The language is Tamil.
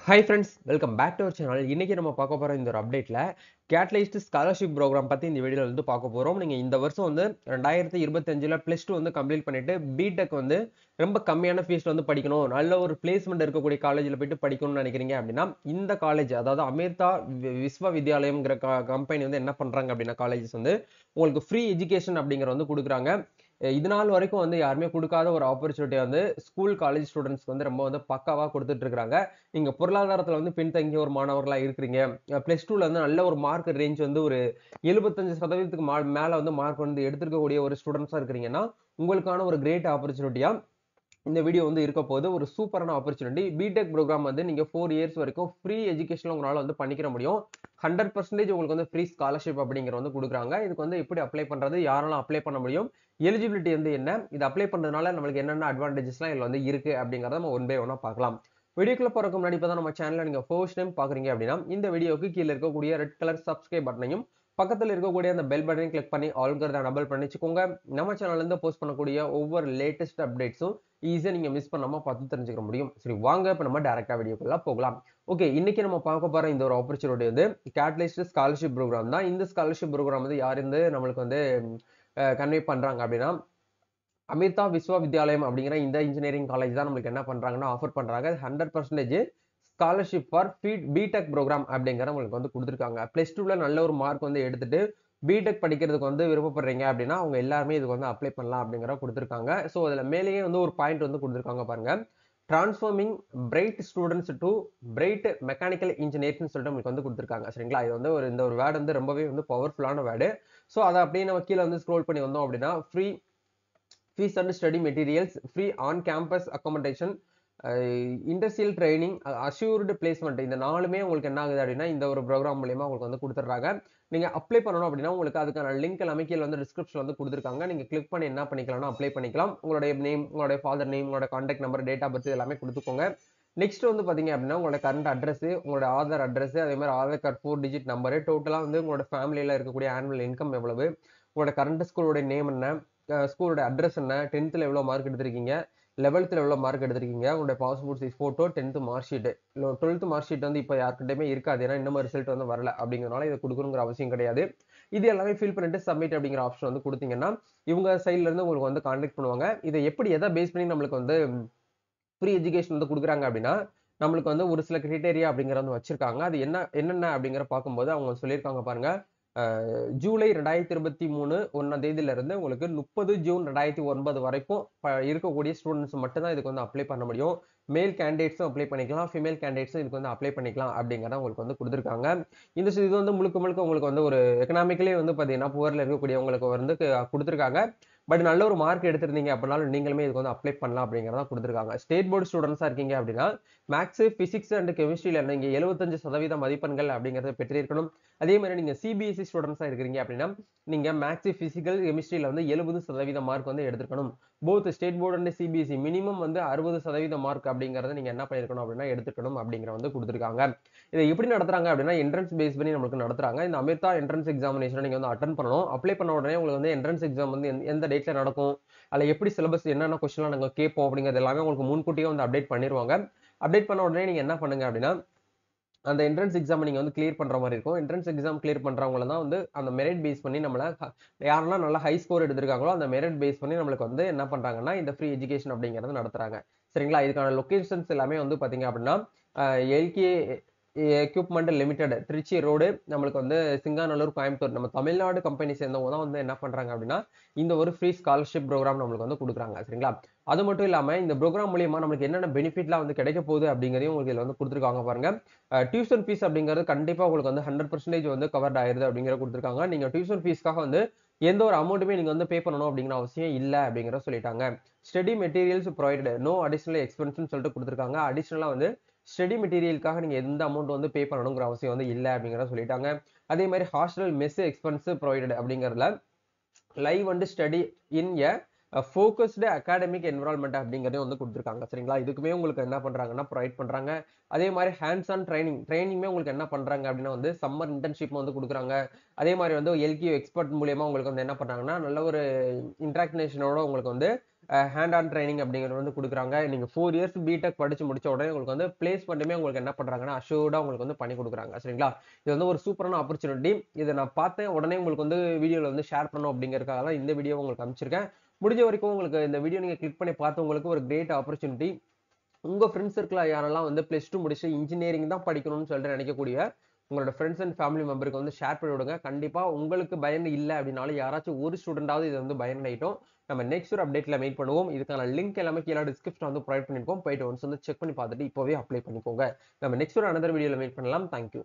Hi friends, welcome back to our channel. இன்னைக்கு நம்ம பார்க்க போற இந்த ஒரு அப்டேட்ல கேட்டலிஸ்ட் ஸ்காலர்ஷிப் ப்ரோக்ராம் பத்தி இந்த வீடியோல வந்து பார்க்க போறோம். நீங்க இந்த வருஷம் வந்து 2025ல +2 வந்து கம்ப்ளீட் பண்ணிட்டு பிடெக் வந்து ரொம்ப கம்மியான ஃபீஸ்ல வந்து படிக்கணும், நல்ல ஒரு பிளேஸ்மெண்ட் இருக்கக்கூடிய காலேஜ்ல போயிட்டு படிக்கணும்னு நினைக்கிறீங்க அப்படின்னா இந்த காலேஜ், அதாவது அமிர்தா விஸ்வ வித்யாலயம்ங்கிற கம்பெனி வந்து என்ன பண்றாங்க அப்படின்னா காலேஜஸ் வந்து உங்களுக்கு ஃப்ரீ எஜுகேஷன் அப்படிங்கிற வந்து கொடுக்குறாங்க. இது நாள் வரைக்கும் வந்து யாருமே கொடுக்காத ஒரு ஆப்பர்ச்சுனிட்டி வந்து ஸ்கூல் காலேஜ் ஸ்டூடெண்ட்ஸ்க்கு வந்து ரொம்ப வந்து பக்காவா கொடுத்துட்டு இருக்காங்க. நீங்க பொருளாதாரத்துல வந்து பின்தங்கிய ஒரு மாணவர்களா இருக்கிறீங்க, +2ல வந்து நல்ல ஒரு மார்க் ரேஞ்ச் வந்து ஒரு 75% மேல வந்து மார்க் வந்து எடுத்திருக்கக்கூடிய ஒரு ஸ்டூடெண்ட்ஸா இருக்கிறீங்கன்னா உங்களுக்கான ஒரு கிரேட் ஆப்பர்ச்சுனிட்டியா இந்த வீடியோ வந்து இருக்க போது. ஒரு சூப்பரான ஆப்பர்ச்சுனிட்டி. பிடெக் ப்ரோக்ராம் வந்து நீங்க 4 இயர்ஸ் வரைக்கும் ஃப்ரீ எஜுகேஷன் உங்களால வந்து பண்ணிக்கிற முடியும். 100% உங்களுக்கு வந்து ஃப்ரீ ஸ்காலர்ஷிப் அப்படிங்கிற வந்து கொடுக்குறாங்க. இதுக்கு வந்து எப்படி அப்ளை பண்றது, யாரெல்லாம் அப்ளை பண்ண முடியும், எலிஜிபிலிட்டி வந்து என்ன, இது அப்ளை பண்றதுனால நம்மளுக்கு என்னென்ன அட்வான்டேஜஸ்லாம் இதுல வந்து இருக்கு அப்படிங்கறத நம்ம ஒன் பை ஒன்னா பார்க்கலாம். வீடியோக்குள்ள போறதுக்கு முன்னாடி இப்பதான் நம்ம சேனலை நீங்க ஃபர்ஸ்ட் டைம் பாக்குறீங்க அப்படின்னா இந்த வீடியோக்கு கீழே இருக்கக்கூடிய ரெட் கலர் சப்ஸ்கிரைப் பட்டனையும் பக்கத்துல இருக்கக்கூடிய அந்த பெல் பட்டனையும் கிளிக் பண்ணி ஆல்கிறத டபுள் பண்ணி வச்சுக்கோங்க. நம்ம சேனல்ல இருந்து போஸ்ட் பண்ணக்கூடிய ஒவ்வொரு லேட்டஸ்ட் அப்டேட்ஸும் ஈஸியா நீங்க மிஸ் பண்ணாம பார்த்து தெரிஞ்சுக்க முடியும். சரி, வாங்க இப்ப நம்ம டைரக்டா வீடியோக்குள்ள போகலாம். ஓகே, இன்னைக்கு நம்ம பார்க்க போற இந்த ஒரு ஆப்பர்ச்சுனிட்டி வந்து கேட்டலிஸ்ட் ஸ்காலர்ஷிப் ப்ரோக்ராம் தான். இந்த ஸ்காலர்ஷிப் ப்ரோக்ராம் வந்து யார் இருந்து நம்மளுக்கு வந்து கன்வே பண்றாங்க அப்படின்னா அமிர்தா விஸ்வ வித்யாலயம் அப்படிங்கிற இந்த இன்ஜினியரிங் காலேஜ் தான் நம்மளுக்கு என்ன பண்றாங்கன்னா ஆஃபர் பண்றாங்க. 100% ஸ்காலர்ஷிப் ஃபார் பிடெக் ப்ரோக்ராம் அப்படிங்கிற உங்களுக்கு வந்து கொடுத்துருக்காங்க. +2ல நல்ல ஒரு மார்க் வந்து எடுத்துட்டு பிடெக் படிக்கிறதுக்கு வந்து விருப்பப்படுறீங்க அப்படின்னா அவங்க எல்லாருமே இதுக்கு வந்து அப்ளை பண்ணலாம் அப்படிங்கிற கொடுத்துருக்காங்க. ஸோ அதுல மேலேயே வந்து ஒரு பாயிண்ட் வந்து கொடுத்துருக்காங்க பாருங்க. Transforming bright students to bright mechanical இன்ஜினியர்ஸ்னு சொல்லிட்டு உங்களுக்கு வந்து கொடுத்துருக்காங்க. சரிங்களா, இது வந்து இந்த ஒரு வேர்டு வந்து ரொம்பவே வந்து பவர்ஃபுல்லான வேர்டு. ஸோ அதை அப்படியே நம்ம கீழே வந்து ஸ்க்ரோல் பண்ணி வந்தோம் அப்படின்னா free fees and study materials, free on campus accommodation, industrial training, assured placement, இந்த நாலுமே உங்களுக்கு என்ன ஆகுது அப்படின்னா இந்த ஒரு ப்ரோக்ராம் மூலியமா உங்களுக்கு வந்து கொடுத்துட்றாங்க. நீங்க அப்ளை பண்ணணும் அப்படின்னா உங்களுக்கு அதுக்கான லிங்க் எல்லாமே கீழே வந்து டிஸ்கிரிப்ஷன் வந்து கொடுத்துருக்காங்க. நீங்க கிளிக் பண்ணி என்ன பண்ணிக்கலாம்னா அப்ளை பண்ணிக்கலாம். உங்களுடைய நேம், உங்களுடைய ஃபாதர் நேம், உங்களோட contact number, date of birth எல்லாமே கொடுத்துக்கோங்க. நெக்ஸ்ட் வந்து பாத்தீங்க அப்படின்னா உங்களோட கரண்ட் அட்ரஸ், உங்களோட ஆதார் அட்ரஸ், அதே மாதிரி ஆதார் கார்டு 4 டிஜிட் நம்பர், டோட்டலா வந்து உங்களோட ஃபேமிலியில இருக்கக்கூடிய ஆனுவல் இன்கம் எவ்வளவு, உங்களோட கரண்ட் ஸ்கூலோட நேம் என்ன, ஸ்கூலோட அட்ரஸ் என்ன, 10th எவ்வளவு மார்க் எடுத்திருக்கீங்க, 11th எவ்வளவு மார்க் எடுத்திருக்கீங்க, உங்களுடைய passport size photo, 10th mark sheet, 12th mark sheet வந்து இப்போ யார்கிட்டயுமே இருக்காது, ஏன்னா இன்னும் ரிசல்ட் வந்து வரல அப்படிங்கிறனால இதை கொடுக்கணுங்கிற அவசியம் கிடையாது. இது எல்லாமே ஃபில் பண்ணிட்டு சப்மிட் அப்படிங்கிற ஆப்ஷன் வந்து கொடுத்தீங்கன்னா இவங்க சைட்ல இருந்து உங்களுக்கு வந்து கான்டாக்ட் பண்ணுவாங்க. இதை எப்படி எதை பேஸ் பண்ணி நம்மளுக்கு வந்து ஃப்ரீ எஜுகேஷன் வந்து கொடுக்குறாங்க அப்படின்னா நம்மளுக்கு வந்து ஒரு சில கிரைட்டேரியா அப்படிங்கிற வந்து வச்சிருக்காங்க. அது என்னென்ன அப்படிங்கிற பார்க்கும்போது அவங்க சொல்லியிருக்காங்க பாருங்க. ஜூலை 2023 1ஆம் தேதியில இருந்து உங்களுக்கு 30 ஜூன் 2009 வரைக்கும் இருக்கக்கூடிய ஸ்டூடெண்ட்ஸ் மட்டும் தான் இதுக்கு வந்து அப்ளை பண்ண முடியும். மேல் கேண்டிடேட்ஸும் அப்ளை பண்ணிக்கலாம், ஃபீமேல் கேண்டிடேட்ஸும் இதுக்கு வந்து அப்ளை பண்ணிக்கலாம் அப்படிங்கிறத உங்களுக்கு வந்து கொடுத்துருக்காங்க. இது வந்து முழுக்க முழுக்க உங்களுக்கு வந்து ஒரு எக்கனாமிக்கலி வந்து பாத்தீங்கன்னா புவர்ல இருக்கக்கூடியவங்களுக்கு வந்து கொடுத்துருக்காங்க. பட் நல்ல ஒரு மார்க் எடுத்திருந்தீங்க அப்படின்னாலும் நீங்களுமே இதுக்கு வந்து அப்ளை பண்ணலாம் அப்படிங்கிறத கொடுத்துருக்காங்க. ஸ்டேட் போர்டு ஸ்டூடெண்ட்ஸா இருக்கீங்க அப்படின்னா மேக்ஸ், பிசிக்ஸ் அண்ட் கெமிஸ்ட்ரியில நீங்க 75% மதிப்பெண்கள் அப்படிங்கறத பெற்றிருக்கணும். அதே மாதிரி நீங்க சிபிஎஸ்இ ஸ்டூடெண்ட்ஸா இருக்கிறீங்க அப்படின்னா நீங்க மேக்ஸ், பிசிக்கல், கெமிஸ்ட்ரியில வந்து 70% மார்க் வந்து எடுத்திருக்கணும். Both state board and CBSE minimum வந்து 60% மார்க் அப்படிங்கறத நீங்க என்ன பண்ணிருக்கணும் அப்படின்னா எடுத்துக்கணும் அப்படிங்கிற வந்து கொடுத்துருக்காங்க. இதை எப்படி நடத்துறாங்க அப்படின்னா என்ட்ரன்ஸ் பேஸ் பண்ணி நம்மளுக்கு நடத்துறாங்க. இந்த அமிர்தா என்ட்ரன்ஸ் எக்ஸாமினேஷன் நீங்க வந்து அட்டன் பண்ணணும். அப்ளை பண்ண உடனே உங்களுக்கு வந்து என்ட்ரன்ஸ் எக்ஸாம் வந்து எந்த டேட்ல நடக்கும், அதுல எப்படி சிலபஸ், என்னென்ன கொஸ்டின்லாம் நாங்க கேட்போம் அப்படிங்கிறது எல்லாமே உங்களுக்கு முன்கூட்டியே வந்து அப்டேட் பண்ணிடுவாங்க. அப்டேட் பண்ண உடனே நீங்க என்ன பண்ணுங்க அப்படின்னா அந்த என்ட்ரன்ஸ் எக்ஸாம் நீங்க வந்து கிளியர் பண்ற மாதிரி இருக்கும். என்ட்ரன்ஸ் எக்ஸாம் கிளியர் பண்றவங்கள தான் வந்து அந்த மெரிட் பேஸ் பண்ணி நம்மள யாரெல்லாம் நல்லா ஹை ஸ்கோர் எடுத்திருக்காங்களோ அந்த மெரிட் பேஸ் பண்ணி நம்மளுக்கு வந்து என்ன பண்றாங்கன்னா இந்த ஃப்ரீ எஜுகேஷன் அப்படிங்கறது நடத்துறாங்க. சரிங்களா, இதுக்கான லொகேஷன்ஸ் எல்லாமே வந்து பாத்தீங்க அப்படின்னா LK equipment limited, Trichy road, நம்மளுக்கு வந்து சிங்காநல்லூர், கோயம்புத்தூர், நம்ம தமிழ்நாடு கம்பெனி சேர்ந்தவங்க தான் வந்து என்ன பண்றாங்க அப்படின்னா இந்த ஒரு ஃப்ரீ ஸ்காலர்ஷிப் ப்ரோக்ராம் நம்மளுக்கு வந்து கொடுக்குறாங்க. சரிங்களா, அது மட்டும் இல்லாம இந்த ப்ரோக்ராம் மூலியமா நம்மளுக்கு என்னென்ன பெனிஃபிட்லாம் வந்து கிடைக்க போகுது அப்படிங்கறதையும் உங்களுக்கு இதுல வந்து கொடுத்துருக்காங்க பாருங்க. டியூஷன் ஃபீஸ் அப்படிங்கிறது கண்டிப்பா உங்களுக்கு வந்து 100% வந்து கவர்ட் ஆயிருது அப்படிங்கிற கொடுத்துருக்காங்க. நீங்க டியூஷன் ஃபீஸ்க்காக வந்து எந்த ஒரு அமௌண்ட்டுமே நீங்க வந்து பே பண்ணணும் அப்படிங்கிற அவசியம் இல்ல அப்படிங்கிற சொல்லிட்டாங்க. Study materials provided, no additional expense சொல்லிட்டு கொடுத்துருக்காங்க. அடிஷனலா வந்து ஸ்டடி மெட்டீரியலுக்காக நீங்க எந்த அமௌண்ட் வந்து பே பண்ணணுங்கிற அவசியம் வந்து இல்ல அப்படிங்கிறத சொல்லிட்டாங்க. அதே மாதிரி ஹாஸ்டல் மெஸ் எக்ஸ்பென்ஸ் ப்ரொவைடட் அப்படிங்கறதுல live and study in a focused academic environment அப்படிங்கறதையும் வந்து கொடுத்துருக்காங்க. சரிங்களா, இதுக்குமே உங்களுக்கு என்ன பண்றாங்கன்னா ப்ரொவைட் பண்றாங்க. அதே மாதிரி ஹேண்ட்ஸ் ஆன் ட்ரைனிங்குமே உங்களுக்கு என்ன பண்றாங்க அப்படின்னா வந்து சம்மர் இன்டர்ன்ஷிப் வந்து கொடுக்குறாங்க. அதே மாதிரி வந்து எல்கியூ எக்ஸ்பர்ட் மூலியமா உங்களுக்கு வந்து என்ன பண்றாங்கன்னா நல்ல ஒரு இன்டராக்ஷனோட உங்களுக்கு வந்து ஹேண்ட் ஆன் ட்ரைனிங் அப்படிங்கிறது வந்து கொடுக்குறாங்க. நீங்க 4 இயர்ஸ் பிடெக் படிச்சு முடிச்ச உடனே உங்களுக்கு வந்து பிளேஸ்மெண்ட்டுமே உங்களுக்கு என்ன பண்றாங்கன்னா அஷ்யூர்டா உங்களுக்கு வந்து பண்ணி கொடுக்குறாங்க. சரிங்களா? இது வந்து ஒரு சூப்பரான ஆப்பர்ச்சுனிட்டி. இதை நான் பார்த்தேன் உடனே உங்களுக்கு வந்து வீடியோல வந்து ஷேர் பண்ணணும் அப்படிங்கிறதுக்காக தான் இந்த வீடியோ உங்களுக்கு அனுப்பிச்சிருக்கேன். முடிஞ்ச வரைக்கும் உங்களுக்கு இந்த வீடியோ நீங்க கிளிக் பண்ணி பார்த்தவங்களுக்கு ஒரு கிரேட் ஆப்பர்ச்சுனிட்டி. உங்க ஃப்ரெண்ட்ஸ் சர்க்கிள் யாரெல்லாம் வந்து +2 முடிச்சு இன்ஜினியரிங் தான் படிக்கணும்னு சொல்லிட்டு நினைக்கக்கூடிய உங்களோட ஃப்ரெண்ட்ஸ் அண்ட் ஃபேமிலி மெம்பருக்கு வந்து ஷேர் பண்ணி விடுங்க. கண்டிப்பா உங்களுக்கு பயன் இல்ல அப்படின்னாலும் யாராச்சும் ஒரு ஸ்டூடெண்டாவது இது வந்து பயன் ஆயிட்டும். நம்ம நெக்ஸ்ட் ஒரு அப்டேட்ல மீட் பண்ணுவோம். இதுக்கான லிங்க் எல்லாமே கீழே டிஸ்கிரிப்ஷன் வந்து ப்ரொவைட் பண்ணிருக்கோம். போயிட்டு ஒன்ஸ் வந்து செக் பண்ணி பார்த்துட்டு இப்போவே அப்ளை பண்ணிக்கோங்க. நம்ம நெக்ஸ்ட் ஒரு அனதர் வீடியோல மீட் பண்ணலாம். தேங்க்யூ.